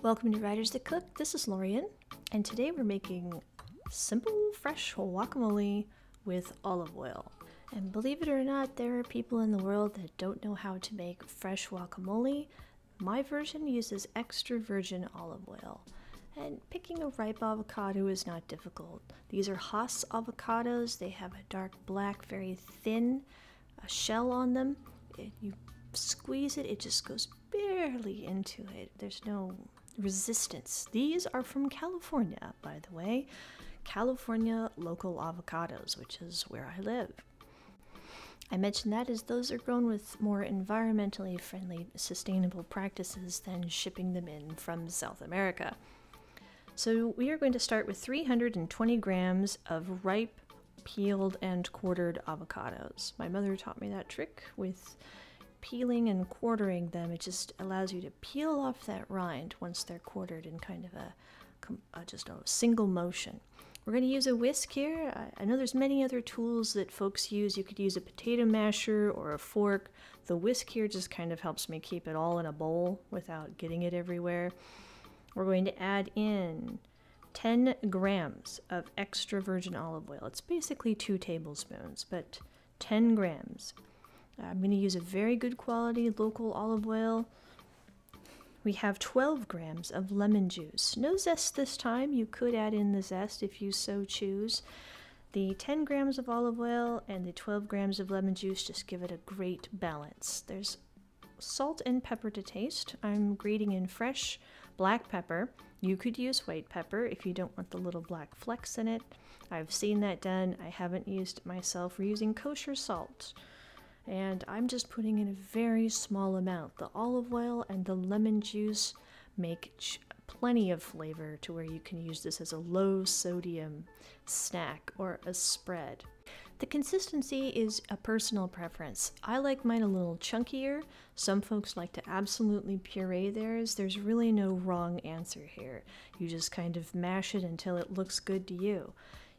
Welcome to Writers That Cook. This is Lorian, and today we're making simple, fresh guacamole with olive oil. And believe it or not, there are people in the world that don't know how to make fresh guacamole. My version uses extra virgin olive oil. And picking a ripe avocado is not difficult. These are Hass avocados. They have a dark black, very thin shell on them. You squeeze it, it just goes barely into it. There's no resistance. These are from California, by the way. California local avocados, which is where I live. I mention that as those are grown with more environmentally friendly, sustainable practices than shipping them in from South America. So we are going to start with 320 grams of ripe, peeled, and quartered avocados. My mother taught me that trick with peeling and quartering them. It just allows you to peel off that rind once they're quartered in kind of just a single motion. We're going to use a whisk here. I know there's many other tools that folks use. You could use a potato masher or a fork. The whisk here just kind of helps me keep it all in a bowl without getting it everywhere. We're going to add in 10 grams of extra virgin olive oil. It's basically 2 tablespoons, but 10 grams. I'm going to use a very good quality local olive oil. We have 12 grams of lemon juice. No zest this time. You could add in the zest if you so choose. The 10 grams of olive oil and the 12 grams of lemon juice just give it a great balance. There's salt and pepper to taste. I'm grating in fresh black pepper. You could use white pepper if you don't want the little black flecks in it. I've seen that done. I haven't used it myself. We're using kosher salt. And I'm just putting in a very small amount. The olive oil and the lemon juice make plenty of flavor to where you can use this as a low sodium snack or a spread. The consistency is a personal preference. I like mine a little chunkier. Some folks like to absolutely puree theirs. There's really no wrong answer here. You just kind of mash it until it looks good to you.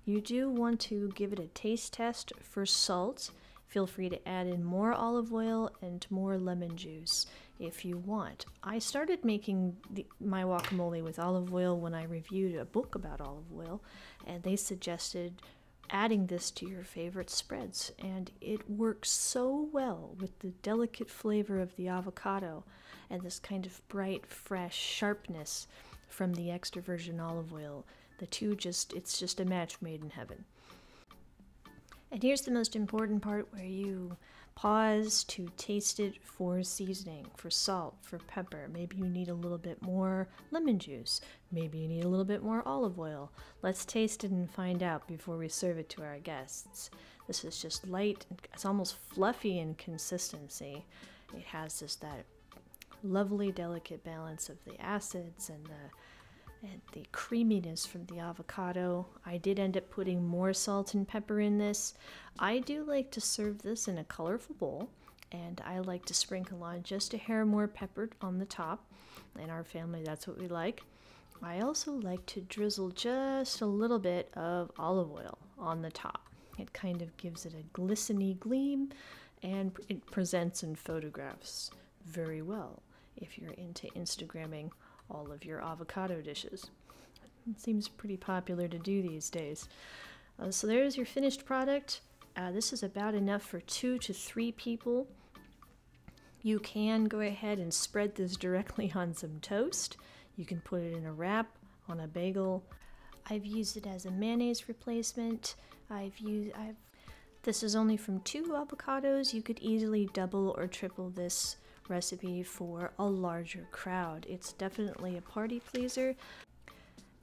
You do want to give it a taste test for salt. Feel free to add in more olive oil and more lemon juice if you want. I started making my guacamole with olive oil when I reviewed a book about olive oil, and they suggested adding this to your favorite spreads, and it works so well with the delicate flavor of the avocado and this kind of bright, fresh sharpness from the extra virgin olive oil. The two it's just a match made in heaven. And here's the most important part where you pause to taste it for seasoning, for salt, for pepper. Maybe you need a little bit more lemon juice. Maybe you need a little bit more olive oil. Let's taste it and find out before we serve it to our guests. This is just light, it's almost fluffy in consistency. It has just that lovely, delicate balance of the acids and the creaminess from the avocado. I did end up putting more salt and pepper in this. I do like to serve this in a colorful bowl, and I like to sprinkle on just a hair more pepper on the top. In our family, that's what we like. I also like to drizzle just a little bit of olive oil on the top. It kind of gives it a glistening gleam, and it presents in photographs very well if you're into Instagramming all of your avocado dishes. It seems pretty popular to do these days. So there's your finished product. This is about enough for 2 to 3 people. You can go ahead and spread this directly on some toast. You can put it in a wrap, on a bagel. I've used it as a mayonnaise replacement. This is only from 2 avocados. You could easily double or triple this recipe for a larger crowd. It's definitely a party pleaser.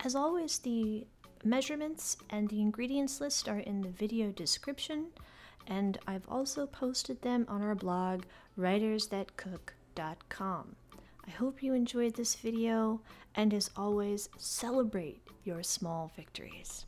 As always, the measurements and the ingredients list are in the video description, and I've also posted them on our blog, writersthatcook.com. I hope you enjoyed this video, and as always, celebrate your small victories.